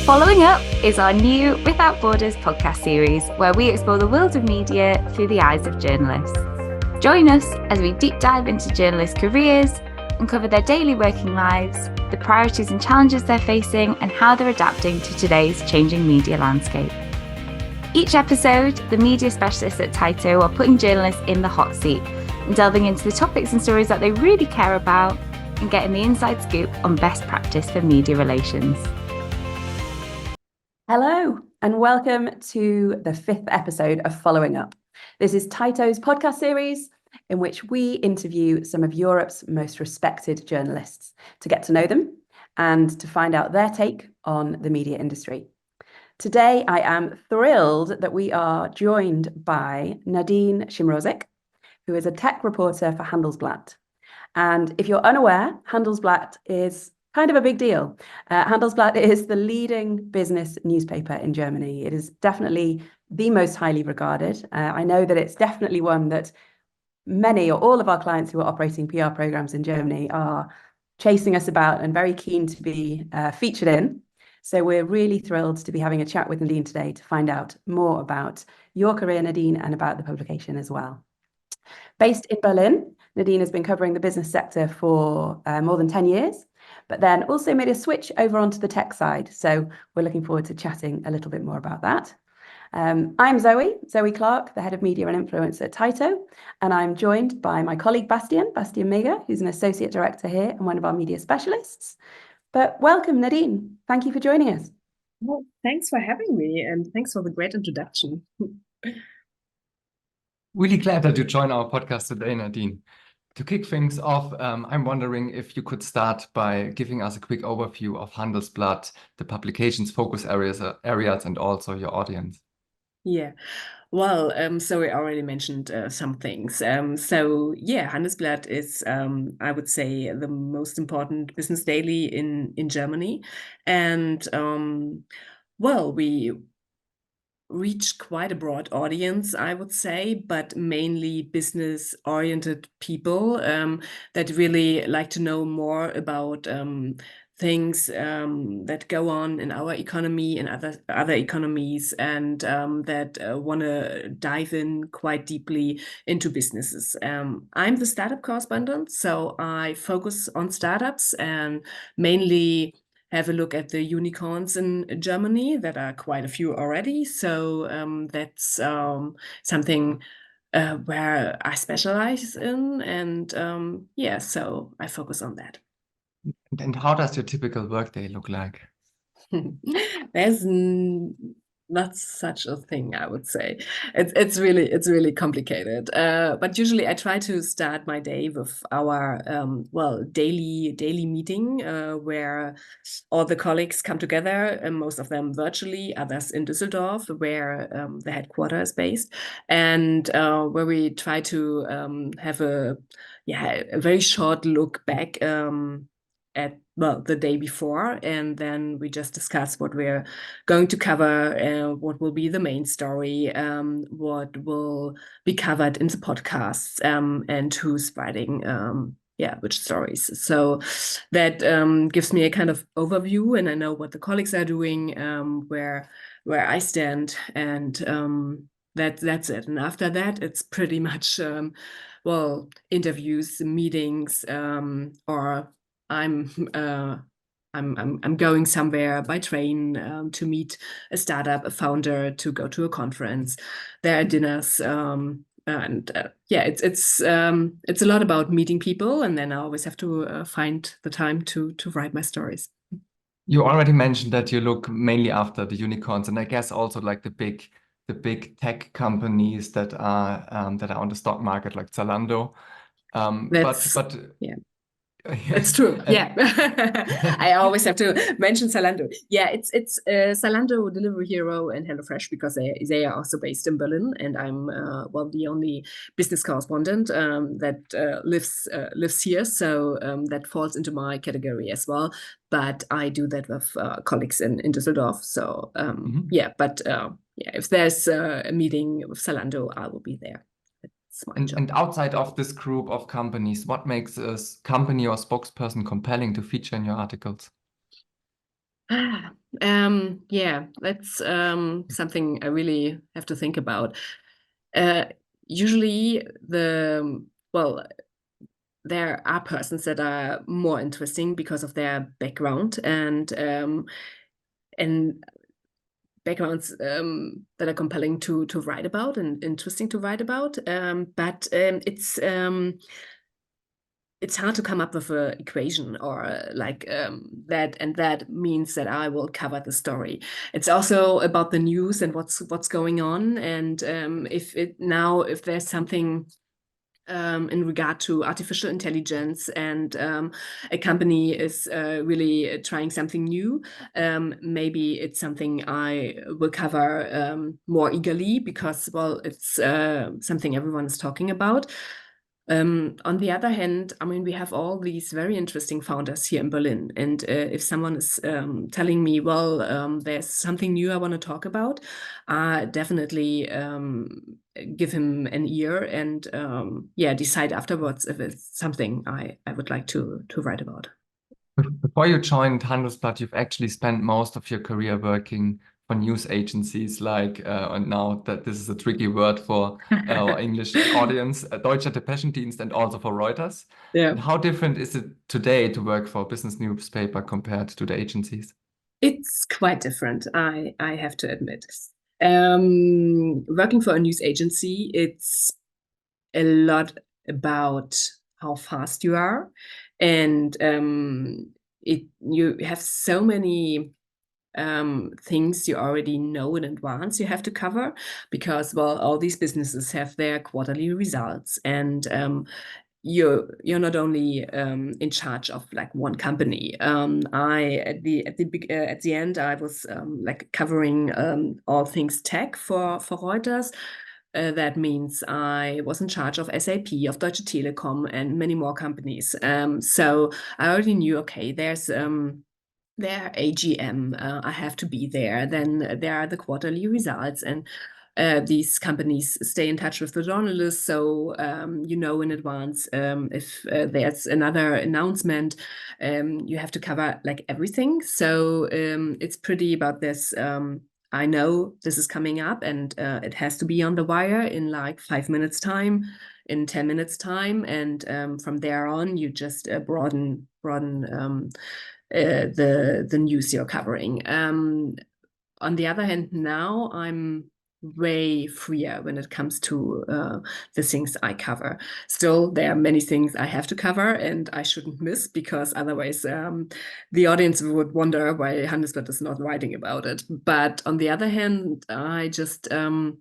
Following Up is our new Without Borders podcast series where we explore the world of media through the eyes of journalists. Join us as we deep dive into journalists' careers, uncover their daily working lives, the priorities and challenges they're facing, and how they're adapting to today's changing media landscape. Each episode, the media specialists at Tyto are putting journalists in the hot seat and delving into the topics and stories that they really care about and getting the inside scoop on best practice for media relations. Hello, and welcome to the 5th episode of Following Up. This is Tyto's podcast series in which we interview some of Europe's most respected journalists to get to know them and to find out their take on the media industry. Today, I am thrilled that we are joined by Nadine Schimroszik, who is a tech reporter for Handelsblatt. And if you're unaware, Handelsblatt is kind of a big deal. Handelsblatt is the leading business newspaper in Germany. It is definitely the most highly regarded. I know that it's definitely one that many or all of our clients who are operating PR programs in Germany are chasing us about and very keen to be featured in. So we're really thrilled to be having a chat with Nadine today to find out more about your career, Nadine, and about the publication as well. Based in Berlin, Nadine has been covering the business sector for more than 10 years, but then also made a switch over onto the tech side. So we're looking forward to chatting a little bit more about that. I'm Zoe Clark, the head of media and influence at Tyto, and I'm joined by my colleague Bastian Mega, who's an associate director here and one of our media specialists. But welcome, Nadine. Thank you for joining us. Well, thanks for having me, and thanks for the great introduction. Really glad that you joined our podcast today, Nadine. To kick things off, I'm wondering if you could start by giving us a quick overview of Handelsblatt, the publication's focus areas, and also your audience. Yeah, well, so we already mentioned some things. Handelsblatt is, I would say, the most important business daily in Germany, and we reach quite a broad audience, I would say, but mainly business-oriented people that really like to know more about things that go on in our economy and other economies, and that want to dive in quite deeply into businesses. I'm the startup correspondent, so I focus on startups and mainly have a look at the unicorns in Germany. That are quite a few already. So that's something where I specialize in, and so I focus on that. And how does your typical workday look like? There's not such a thing, I would say. It's really complicated. But usually I try to start my day with our daily meeting where all the colleagues come together, and most of them virtually, others in Düsseldorf, where the headquarters is based, and where we try to have a very short look back at the day before, and then we just discuss what we're going to cover, what will be the main story, what will be covered in the podcasts, and who's writing which stories. So that gives me a kind of overview, and I know what the colleagues are doing, where I stand, and that's it. And after that, it's pretty much interviews, meetings, or I'm going somewhere by train to meet a startup, a founder, to go to a conference. There are dinners, it's a lot about meeting people, and then I always have to find the time to write my stories. You already mentioned that you look mainly after the unicorns, and I guess also like the big tech companies that are on the stock market, like Zalando. It's true. Yeah, I always have to mention Zalando. Yeah, it's Zalando, Delivery Hero, and HelloFresh, because they are also based in Berlin, and I'm the only business correspondent that lives here. So that falls into my category as well. But I do that with colleagues in Düsseldorf. So if there's a meeting with Zalando, I will be there. And outside of this group of companies, what makes a company or spokesperson compelling to feature in your articles? Yeah, that's something I really have to think about. Usually well, there are persons that are more interesting because of their background and backgrounds that are compelling to write about and interesting to write about. But it's hard to come up with an equation or that and that means that I will cover the story. It's also about the news and what's going on, and if there's something in regard to artificial intelligence and a company is really trying something new, maybe it's something I will cover more eagerly because, well, it's something everyone is talking about. On the other hand, I mean, we have all these very interesting founders here in Berlin. And if someone is telling me, well, there's something new I want to talk about, I definitely give him an ear and decide afterwards if it's something I would like to write about. Before you joined Handelsblatt, you've actually spent most of your career working for news agencies like, and now that this is a tricky word for our English audience, Deutscher Depeschendienst, and also for Reuters. Yeah. And how different is it today to work for a business newspaper compared to the agencies? It's quite different, I have to admit. Working for a news agency, it's a lot about how fast you are, and you have so many things you already know in advance you have to cover because, well, all these businesses have their quarterly results, and you're not only in charge of like one company. At the end, I was like covering all things tech for Reuters. That means I was in charge of SAP, of Deutsche Telekom, and many more companies. So I already knew, okay, there's their AGM, I have to be there. Then there are the quarterly results, and these companies stay in touch with the journalists, so you know in advance if there's another announcement. You have to cover like everything. So it's pretty about this. I know this is coming up, and it has to be on the wire in like 5 minutes time, in 10 minutes time, and from there on, you just broaden the news you're covering. On the other hand, now I'm way freer when it comes to the things I cover. Still, there are many things I have to cover and I shouldn't miss, because otherwise the audience would wonder why Handelsblatt is not writing about it. But on the other hand, I just can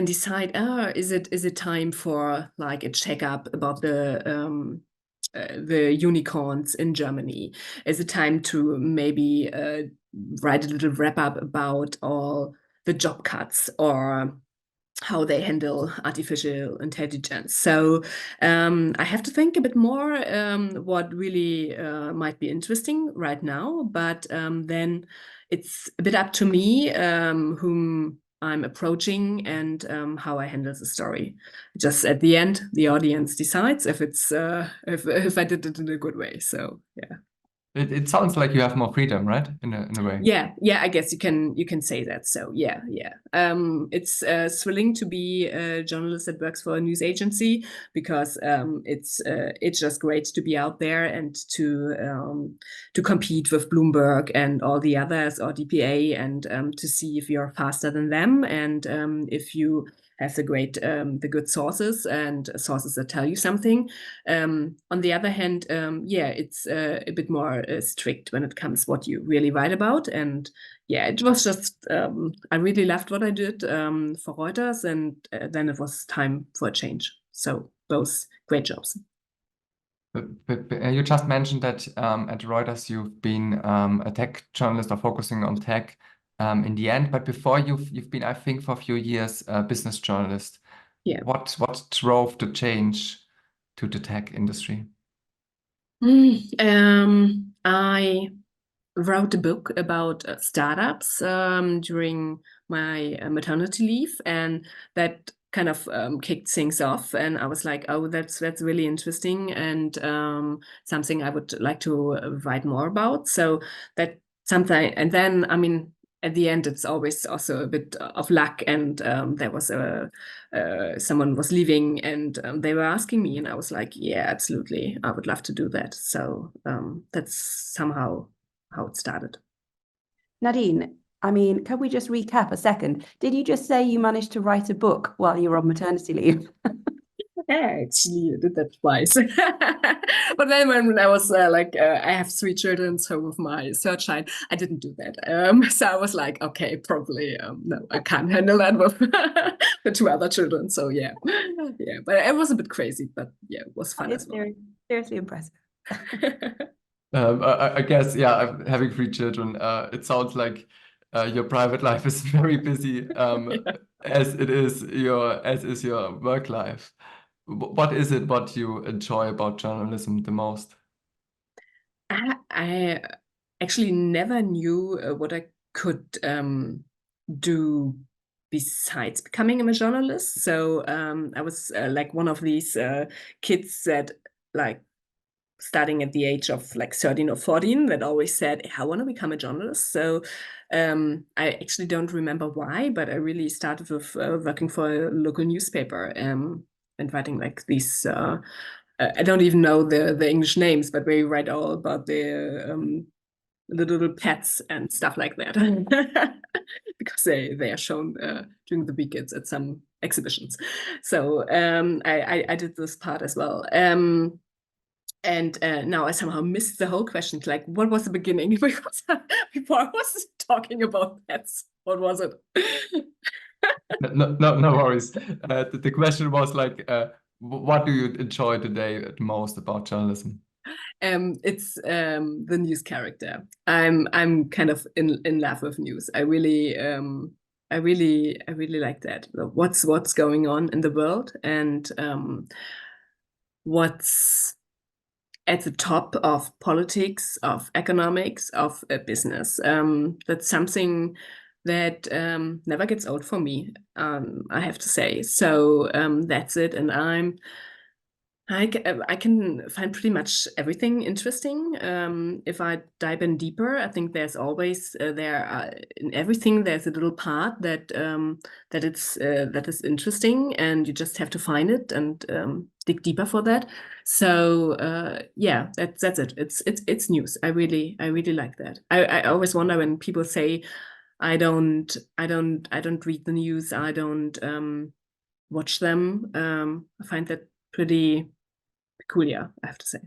decide, is it time for like a checkup about the unicorns in Germany? Is it time to maybe write a little wrap up about all the job cuts or how they handle artificial intelligence? So I have to think a bit more what really might be interesting right now, but then it's a bit up to me whom I'm approaching and how I handle the story. Just at the end, the audience decides if it's if I did it in a good way. So yeah. It sounds like you have more freedom, right? In a way. Yeah, I guess you can say that. So yeah. It's thrilling to be a journalist that works for a news agency, because it's just great to be out there and to compete with Bloomberg and all the others, or DPA, and to see if you're faster than them, and if you have the good sources and sources that tell you something. On the other hand, it's a bit more strict when it comes what you really write about. And yeah, it was just I really loved what I did for Reuters, and then it was time for a change. So both great jobs. But you just mentioned that at Reuters you've been a tech journalist or focusing on tech in the end. But before you've been, I think, for a few years a business journalist. Yeah. What drove the change to the tech industry? I wrote a book about startups during my maternity leave, and that kind of kicked things off, and I was like, oh, that's really interesting, and something I would like to write more about. So that's something, and then I mean, at the end, it's always also a bit of luck. And there was someone was leaving, and they were asking me, and I was like, yeah, absolutely, I would love to do that. So that's somehow how it started. Nadine, I mean, can we just recap a second? Did you just say you managed to write a book while you were on maternity leave? Actually, I did that twice. But then when I was I have 3 children, so with my third child, I didn't do that. So I was like, okay, probably no, I can't handle that with the 2 other children. So yeah, but it was a bit crazy, but yeah, it was fun as well. Seriously impressive. I guess, yeah, having 3 children, it sounds like your private life is very busy, as is your work life. What is it what you enjoy about journalism the most? I actually never knew what I could do besides becoming a journalist. So I was like one of these kids that like starting at the age of like 13 or 14 that always said, I want to become a journalist. So I actually don't remember why, but I really started with working for a local newspaper and writing like these I don't even know the English names, but we write all about the little pets and stuff like that. Because they are shown during the weekends at some exhibitions. So I did this part as well. And now I somehow missed the whole question. Like, what was the beginning? Because before I was talking about pets. What was it? No worries. The question was like, what do you enjoy today the most about journalism? It's the news character. I'm kind of in love with news. I really like that. What's going on in the world, and what's at the top of politics, of economics, of business. That's something that never gets old for me, I have to say. So that's it. And I can find pretty much everything interesting. If I dive in deeper, I think there's always in everything there's a little part that that is interesting, and you just have to find it and dig deeper for that. So yeah, that's it. It's news. I really like that. I always wonder when people say I don't read the news. I don't watch them. I find that pretty peculiar, I have to say.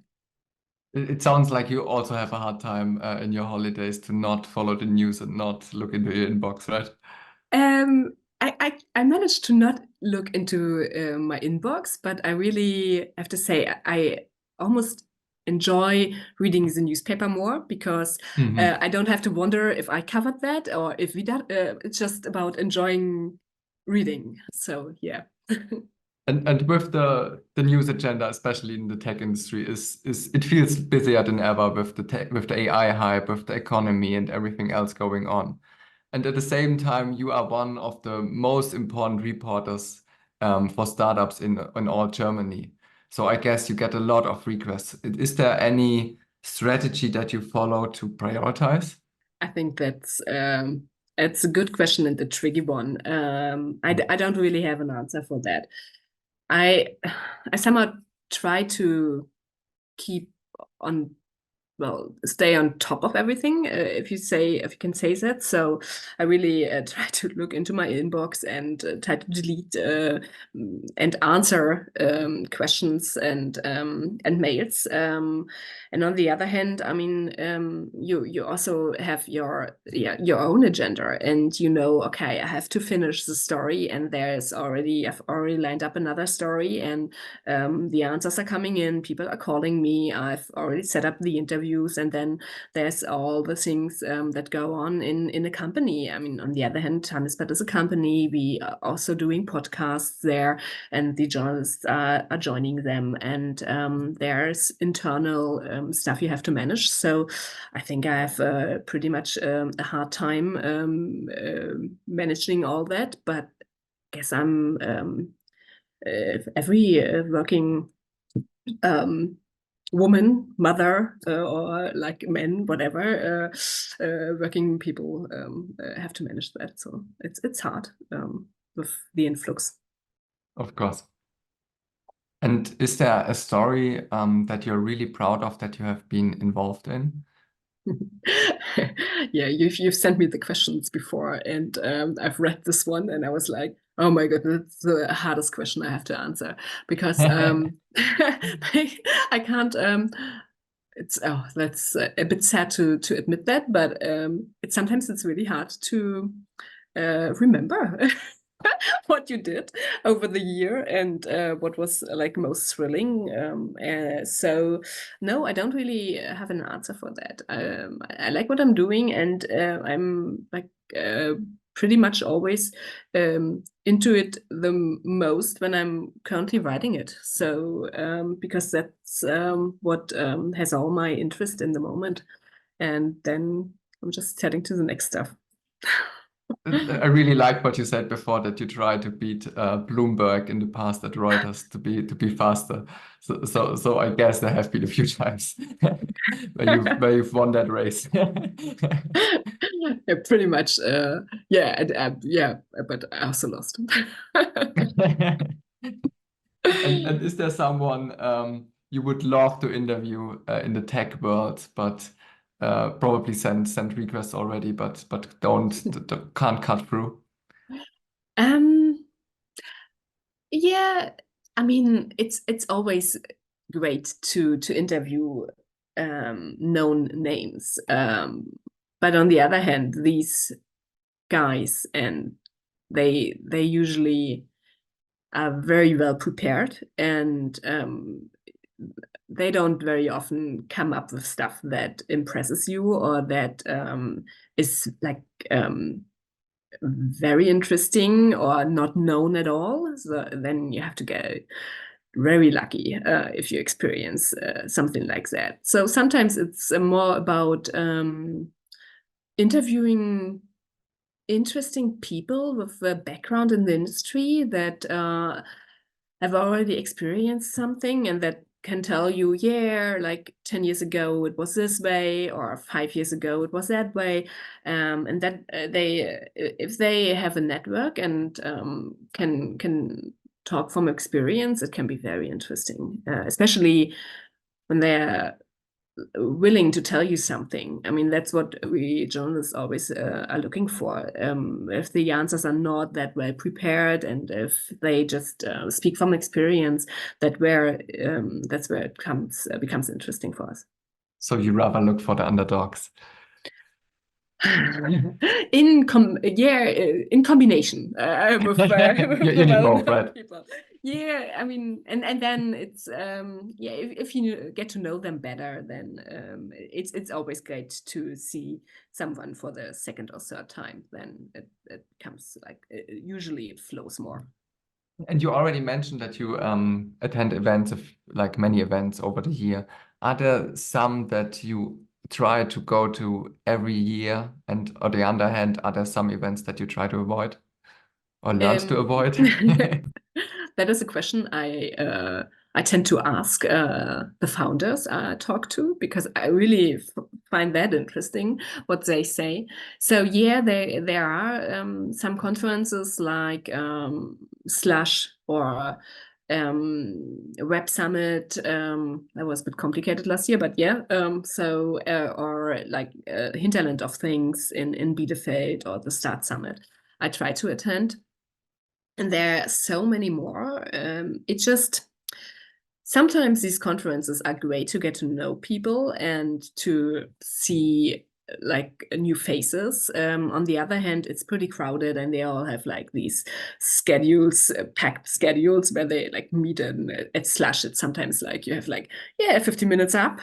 It sounds like you also have a hard time in your holidays to not follow the news and not look into your inbox, right? I managed to not look into my inbox, but I really have to say I almost enjoy reading the newspaper more because I don't have to wonder if I covered that or if we did. It's just about enjoying reading. So yeah. And with the news agenda, especially in the tech industry, is it feels busier than ever with the AI hype, with the economy and everything else going on. And at the same time, you are one of the most important reporters for startups in all Germany. So I guess you get a lot of requests. Is there any strategy that you follow to prioritize? I think it's a good question and a tricky one. I don't really have an answer for that. I somehow try to keep on, stay on top of everything, if you can say that. So I really try to look into my inbox and try to delete and answer questions and mails. And on the other hand, I mean, you also have your own agenda, and okay, I have to finish the story, and I've already lined up another story, and the answers are coming in. People are calling me. I've already set up the interviews, and then there's all the things that go on in a company. I mean, on the other hand, Handelsblatt is a company. We are also doing podcasts there, and the journalists are joining them, and there's internal stuff you have to manage. So I think I have pretty much a hard time managing all that, but I guess I'm every working woman, mother, or like men, whatever, working people have to manage that. So it's hard with the influx. Of course. And is there a story that you're really proud of that you have been involved in? Yeah, you've sent me the questions before, and I've read this one, and I was like, oh my god, that's the hardest question I have to answer, because I can't. That's a bit sad to admit that, but sometimes it's really hard to remember what you did over the year and what was like most thrilling. So no, I don't really have an answer for that. I like what I'm doing, and I'm like pretty much always into it the most when I'm currently writing it. So because that's what has all my interest in the moment, and then I'm just heading to the next stuff. I really like what you said before, that you try to beat Bloomberg in the past at Reuters to be faster. So I guess there have been a few times where you've won that race. Yeah, pretty much. Yeah, but I also lost. And is there someone you would love to interview in the tech world, but probably sent requests already, but can't cut through? Yeah, I mean, it's always great to interview known names. But on the other hand, these guys, and they usually are very well prepared, and they don't very often come up with stuff that impresses you or that is like very interesting or not known at all. So then you have to get very lucky if you experience something like that. So sometimes it's more about interviewing interesting people with a background in the industry that have already experienced something and that can tell you, yeah, like 10 years ago it was this way, or 5 years ago it was that way, and that if they have a network and can talk from experience, it can be very interesting, especially when they're willing to tell you something. I mean, that's what we journalists always are looking for. If the answers are not that well prepared, and if they just speak from experience, that's where it becomes interesting for us. So you rather look for the underdogs. In combination with you need both, right? people. Yeah, I mean, and then it's if you get to know them better, then it's always great to see someone for the second or third time. Then it comes like usually it flows more. And you already mentioned that you attend events, of like many events over the year. Are there some that you try to go to every year, and on the other hand, are there some events that you try to avoid or learn to avoid? That is a question I tend to ask the founders I talk to, because I really find that interesting what they say. So yeah, there are some conferences like Slush or Web Summit. That was a bit complicated last year, but yeah. Or like Hinterland of Things in Bielefeld, or the Start Summit. I try to attend. And there are so many more. It just sometimes these conferences are great to get to know people and to see like new faces. On the other hand, it's pretty crowded, and they all have like these schedules, packed schedules, where they like meet at Slush. It's sometimes like you have like 50 minutes up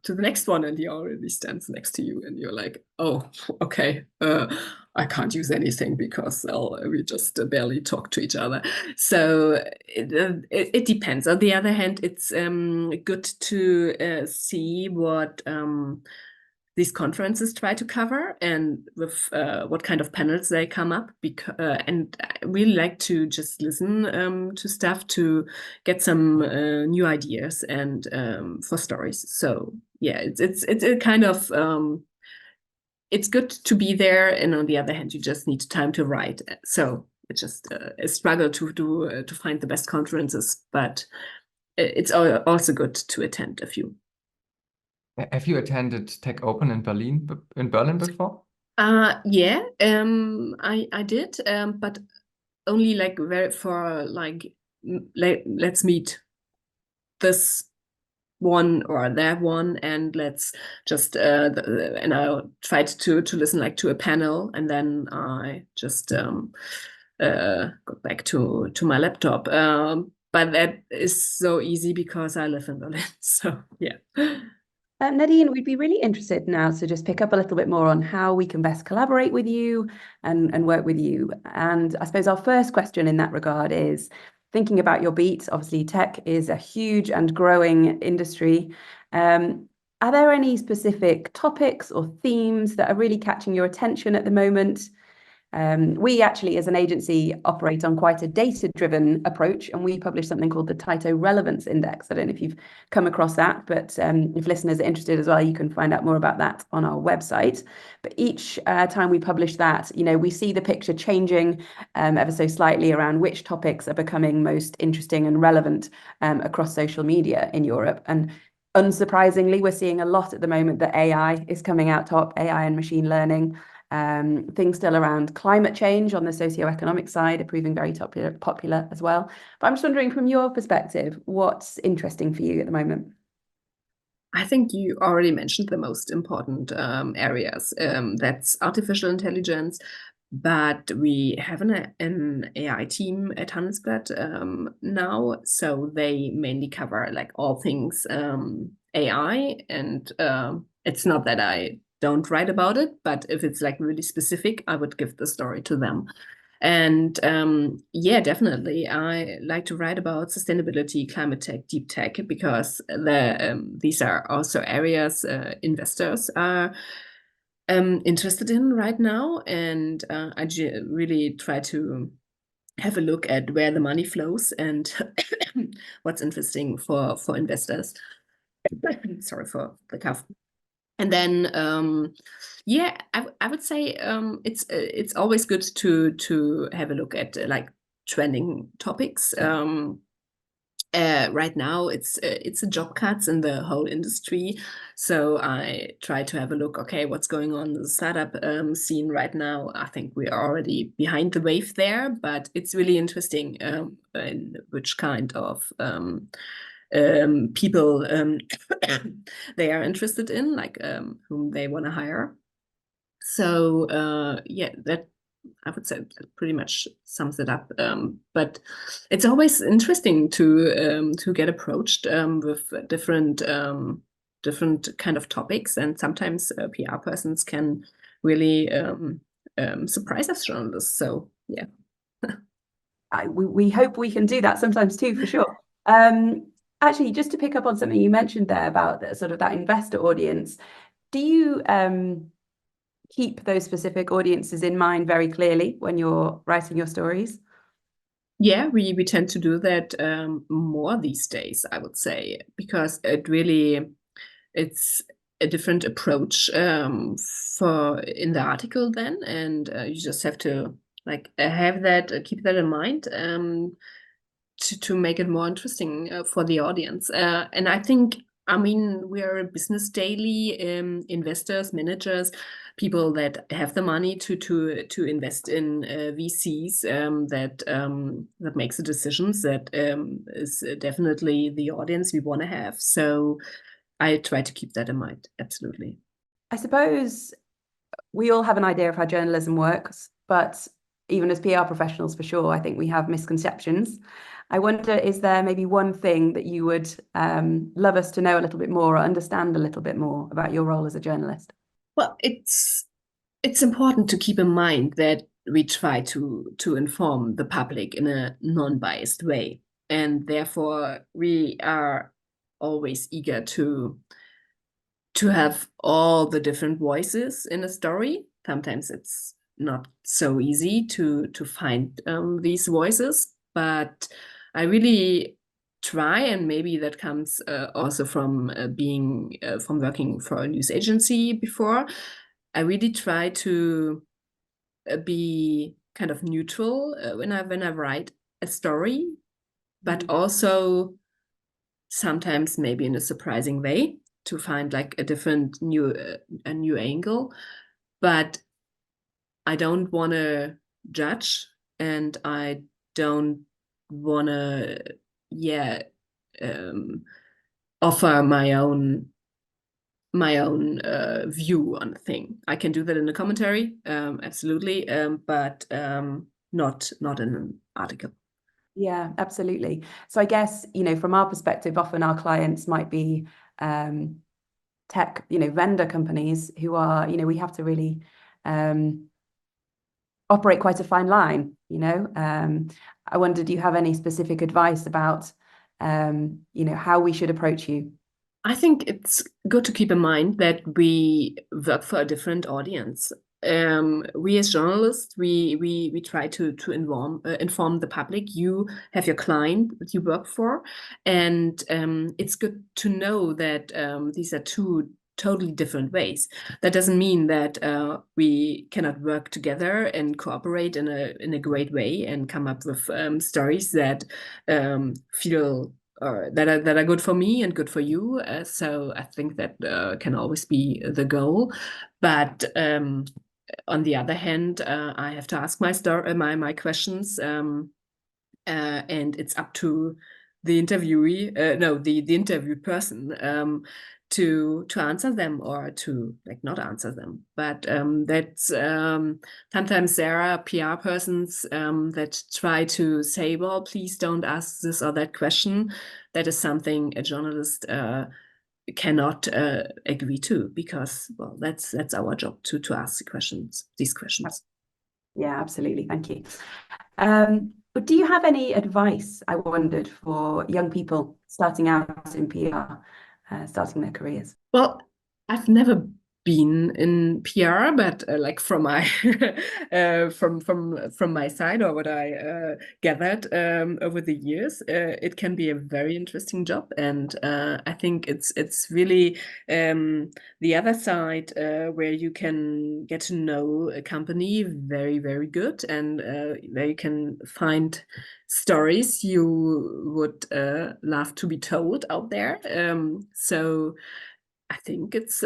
to the next one, and he already stands next to you, and you're like, oh, okay, I can't use anything because we just barely talk to each other. So it depends. On the other hand, it's good to see what these conferences try to cover, and with what kind of panels they come up. And I really like to just listen to stuff to get some new ideas and for stories. So yeah, it's a kind of it's good to be there, and on the other hand, you just need time to write. So it's just a struggle to find the best conferences, but it's also good to attend a few. Have you attended Tech Open in Berlin before? Yeah, I did, but only like let's meet this one or that one, and let's just and I tried to listen like to a panel, and then I just got back to my laptop. But that is so easy because I live in Berlin. So yeah. Nadine, we'd be really interested now to just pick up a little bit more on how we can best collaborate with you and work with you. And I suppose our first question in that regard is thinking about your beat. Obviously, tech is a huge and growing industry. Are there any specific topics or themes that are really catching your attention at the moment? We actually, as an agency, operate on quite a data-driven approach, and we publish something called the Tyto Relevance Index. I don't know if you've come across that, but if listeners are interested as well, you can find out more about that on our website. But each time we publish that, we see the picture changing ever so slightly around which topics are becoming most interesting and relevant across social media in Europe. And unsurprisingly, we're seeing a lot at the moment that AI is coming out top, AI and machine learning. Things still around climate change on the socioeconomic side are proving very popular as well. But I'm just wondering, from your perspective, what's interesting for you at the moment? I think you already mentioned the most important areas. That's artificial intelligence, but we have an AI team at Handelsblatt now, so they mainly cover like all things AI, and it's not that I don't write about it, but if it's like really specific, I would give the story to them. And yeah, definitely, I like to write about sustainability, climate tech, deep tech, because these are also areas investors are interested in right now. And I really try to have a look at where the money flows and what's interesting for investors. Sorry for the cough. And then, yeah, I would say it's always good to have a look at like trending topics. Right now, it's a job cuts in the whole industry, so I try to have a look. Okay, what's going on in the startup scene right now? I think we are already behind the wave there, but it's really interesting in which kind of people they are interested in, like whom they want to hire. So yeah, that I would say that pretty much sums it up. But it's always interesting to get approached with different kind of topics, and sometimes PR persons can really surprise us journalists. So yeah. We hope we can do that sometimes too, for sure. Actually, just to pick up on something you mentioned there about sort of that investor audience, do you keep those specific audiences in mind very clearly when you're writing your stories? Yeah, we tend to do that more these days, I would say, because it's a different approach for in the article then, and you just have to like have that, keep that in mind to make it more interesting for the audience. And I think, I mean, we are a business daily, investors, managers, people that have the money to invest in VCs that makes the decisions. That is definitely the audience we want to have. So I try to keep that in mind. Absolutely. I suppose we all have an idea of how journalism works, but even as PR professionals, for sure, I think we have misconceptions. I wonder, is there maybe one thing that you would love us to know a little bit more or understand a little bit more about your role as a journalist? Well, it's important to keep in mind that we try to inform the public in a non-biased way, and therefore we are always eager to to have all the different voices in a story. Sometimes it's not so easy to find these voices, but I really try, and maybe that comes also from being from working for a news agency before. I really try to be kind of neutral when I write a story, but also sometimes maybe in a surprising way to find like a different new angle. But I don't want to judge, and I don't want to offer my own view on the thing. I can do that in a commentary, absolutely, but not in an article. Yeah, absolutely. So I guess, from our perspective, often our clients might be tech, vendor companies who are, we have to really operate quite a fine line, I wonder, do you have any specific advice about, how we should approach you? I think it's good to keep in mind that we work for a different audience. We as journalists, we try to inform the public. You have your client that you work for, and it's good to know that these are two totally different ways. That doesn't mean that we cannot work together and cooperate in a great way and come up with stories that feel that are good for me and good for you. So I think that can always be the goal. But on the other hand, I have to ask my questions, and it's up to the interviewee, the interviewed person, to answer them or to not answer them. But that's sometimes there are PR persons that try to say, well, please don't ask this or that question. That is something a journalist cannot agree to, because, well, that's our job to ask these questions. Yeah, absolutely. Thank you. But do you have any advice, I wondered, for young people starting out in PR, starting their careers? Well, I've never been in PR, but like from my from my side, or what I gathered over the years, it can be a very interesting job, and I think it's really the other side where you can get to know a company very, very good, and where you can find stories you would love to be told out there. So I think it's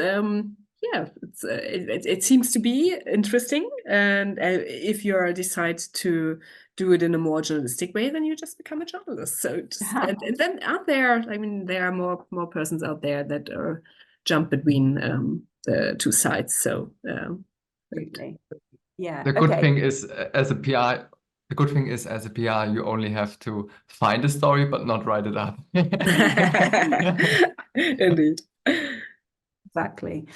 it seems to be interesting, and if you decide to do it in a more journalistic way, then you just become a journalist. So and then out there, I mean, there are more persons out there that jump between the two sides. So yeah. The good thing is, as a PR, you only have to find a story but not write it up. Indeed. Exactly.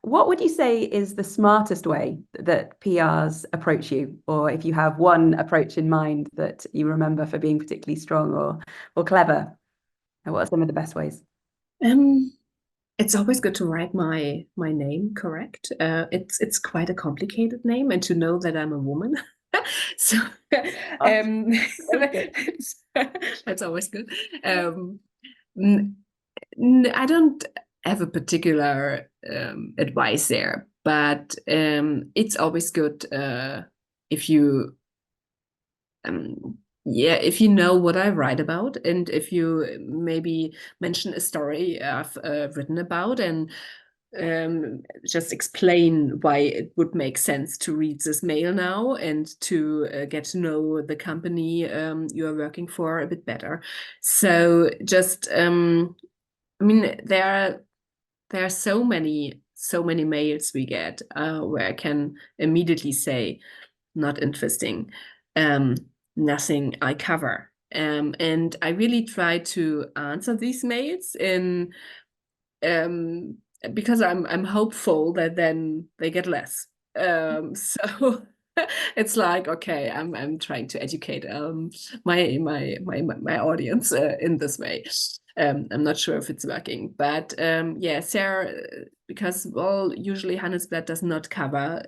What would you say is the smartest way that PRs approach you? Or if you have one approach in mind that you remember for being particularly strong or clever, what are some of the best ways? It's always good to write my name correct. It's quite a complicated name, and to know that I'm a woman. So that's always good. I don't have a particular advice there, but it's always good if you if you know what I write about, and if you maybe mention a story I've written about, and just explain why it would make sense to read this mail now, and to get to know the company you are working for a bit better. So just I mean, there are so many mails we get where I can immediately say, not interesting, nothing I cover. And I really try to answer these mails in because I'm hopeful that then they get less. So it's like, okay, I'm trying to educate my audience in this way. I'm not sure if it's working, but yeah, Sarah, because well, usually Handelsblatt does not cover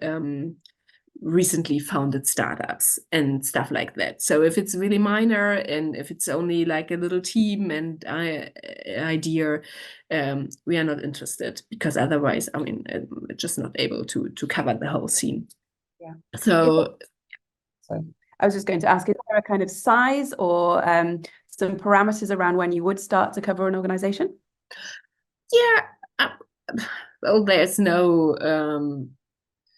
recently founded startups and stuff like that. So if it's really minor and if it's only like a little team and idea, we are not interested, because otherwise, I mean, we're just not able to cover the whole scene. Yeah. So I was just going to ask, is there a kind of size or some parameters around when you would start to cover an organization? yeah, well, there's no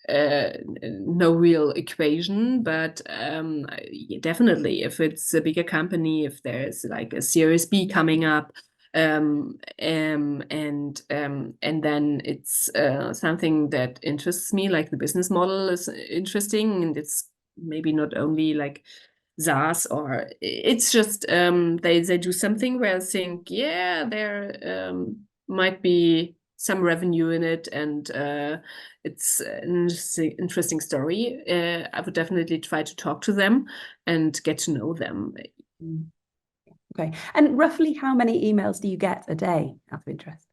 real equation, but definitely if it's a bigger company, if there's like a Series B coming up, and then it's something that interests me, like the business model is interesting, and it's maybe not only like SaaS, or it's just they do something where I think, yeah, there might be some revenue in it, and it's an interesting story. I would definitely try to talk to them and get to know them. Okay. And roughly how many emails do you get a day, out of interest?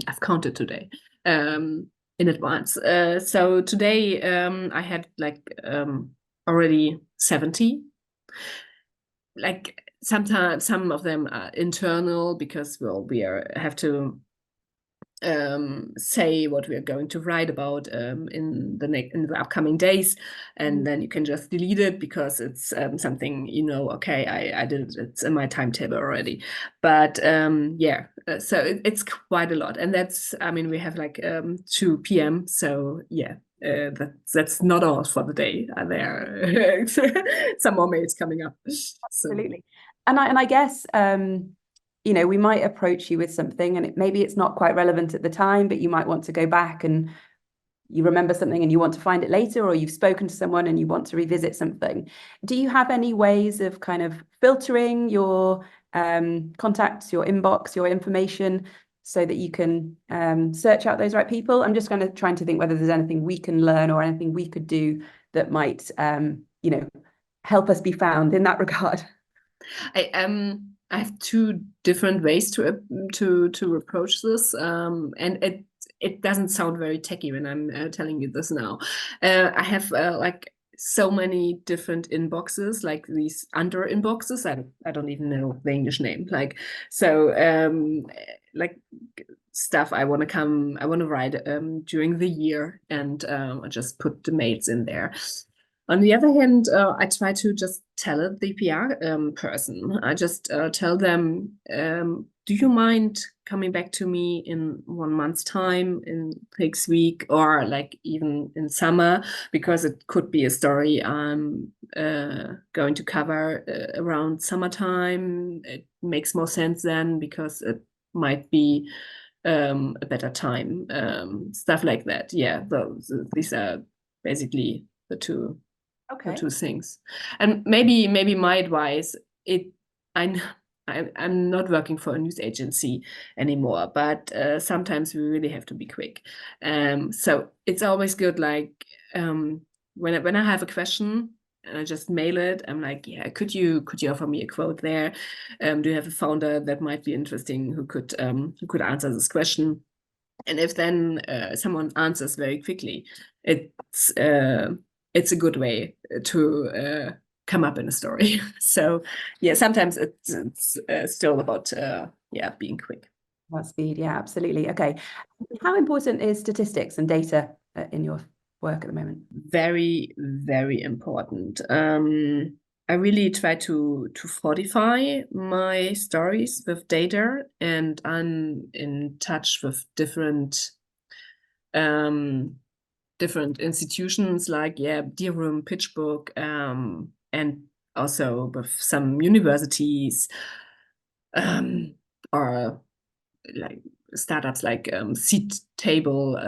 I've counted today in advance. So today I had like already 70. Like sometimes some of them are internal, because well, have to say what we are going to write about in the upcoming days, and then you can just delete it because it's something, okay, I did it, it's in my timetable already. But yeah, so it's quite a lot, and that's, I mean, we have like 2 p.m. so yeah, that's not all for the day. There some more mails coming up. Absolutely. And I guess we might approach you with something, and maybe it's not quite relevant at the time, but you might want to go back and you remember something and you want to find it later, or you've spoken to someone and you want to revisit something. Do you have any ways of kind of filtering your contacts, your inbox, your information, so that you can search out those right people? I'm just kind of trying to think whether there's anything we can learn or anything we could do that might, help us be found in that regard. I have 2 different ways to approach this, and it doesn't sound very techy when I'm telling you this now. I have like so many different inboxes, like these under inboxes. I don't even know the English name. Like, so like stuff I want to write during the year, and I just put the mails in there. On the other hand, I try to just tell it the PR person. I just tell them, do you mind coming back to me in 1 month's time, in next week, or like even in summer, because it could be a story I'm going to cover around summertime. It makes more sense then, because it might be a better time. Stuff like that. Yeah, these are basically the two things. And maybe my advice, I'm not working for a news agency anymore, but sometimes we really have to be quick. So it's always good, like when I have a question and I just mail it, I'm like, yeah, could you offer me a quote there? Do you have a founder that might be interesting who could answer this question? And if then someone answers very quickly, it's a good way to come up in a story. So yeah, sometimes it's still about being quick. About speed, yeah, absolutely. Okay, how important is statistics and data in your work at the moment? Very, very important. I really try to fortify my stories with data, and I'm in touch with different institutions like Dear Room, PitchBook, and also with some universities, or like startups like Seed Table.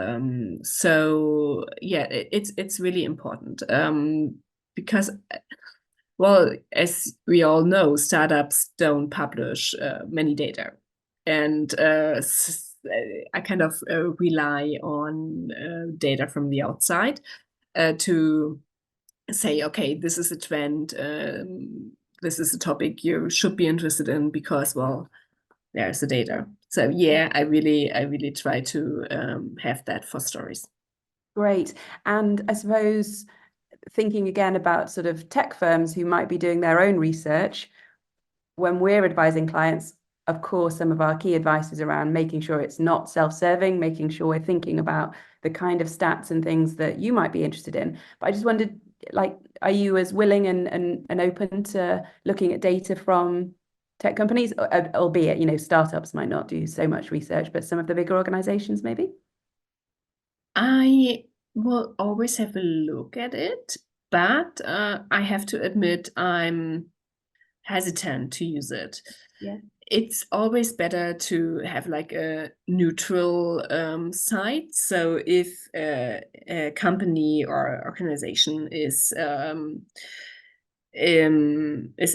So yeah, it's really important, because well, as we all know, startups don't publish many data, and I kind of rely on data from the outside to say, okay, this is a trend, this is a topic you should be interested in, because, well, there's the data. So yeah, I really try to have that for stories. Great. And I suppose thinking again about sort of tech firms who might be doing their own research, when we're advising clients, of course, some of our key advice is around making sure it's not self-serving, making sure we're thinking about the kind of stats and things that you might be interested in. But I just wondered, like, are you as willing and open to looking at data from tech companies, albeit, you know, startups might not do so much research, but some of the bigger organizations maybe? I will always have a look at it, but I have to admit I'm hesitant to use it. Yeah. It's always better to have like a neutral site. So if a company or organization is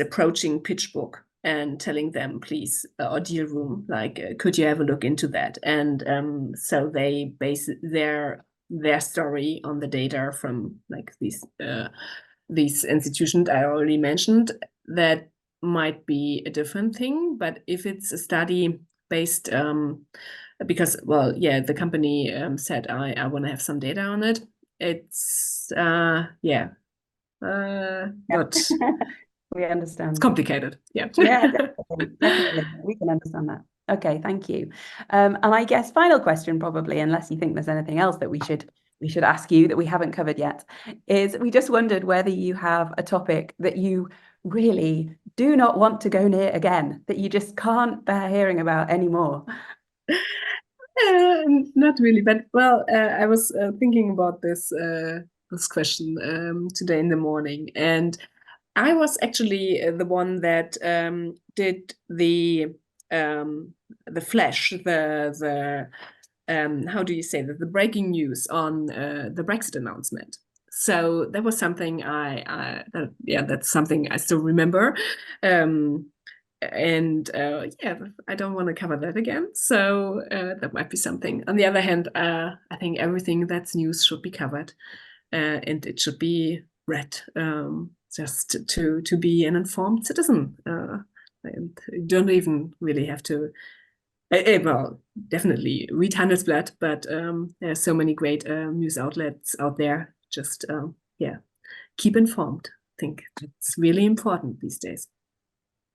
approaching PitchBook and telling them, please, or deal room, like, could you have a look into that? And so they base their story on the data from like these institutions I already mentioned. That might be a different thing, but if it's a study based, because, well, yeah, the company said I want to have some data on it. It's not. We understand. It's complicated. Yeah. Yeah, definitely. We can understand that. Okay, thank you. And I guess final question, probably, unless you think there's anything else that we should ask you that we haven't covered yet, is we just wondered whether you have a topic that you really do not want to go near again, that you just can't bear hearing about anymore. Not really, but well, I was thinking about this question today in the morning, and I was actually the one that did the flash, the how do you say that, the breaking news on the Brexit announcement. So that was something that's something I still remember. And I don't want to cover that again. So that might be something. On the other hand, I think everything that's news should be covered, and it should be read, just to be an informed citizen. And you don't even really have to. Well, definitely read Handelsblatt, but there are so many great news outlets out there. Just keep informed. I think it's really important these days.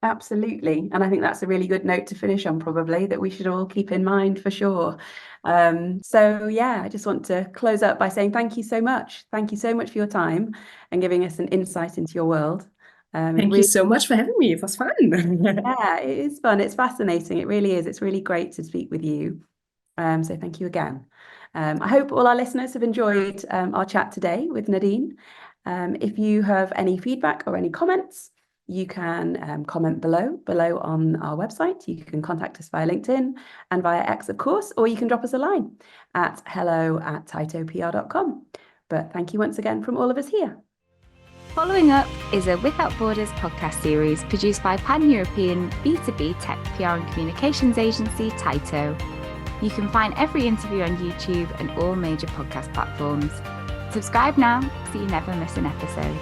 Absolutely. And I think that's a really good note to finish on, probably, that we should all keep in mind for sure. So yeah, I just want to close up by saying thank you so much. Thank you so much for your time and giving us an insight into your world. Thank you so much for having me. It was fun. Yeah, it is fun. It's fascinating. It really is. It's really great to speak with you. So thank you again. I hope all our listeners have enjoyed our chat today with Nadine. If you have any feedback or any comments, you can comment below on our website. You can contact us via LinkedIn and via X, of course, or you can drop us a line at hello@tytopr.com. But thank you once again from all of us here. Following Up is a Without Borders podcast series produced by pan-European B2B tech PR and communications agency Tyto. You can find every interview on YouTube and all major podcast platforms. Subscribe now so you never miss an episode.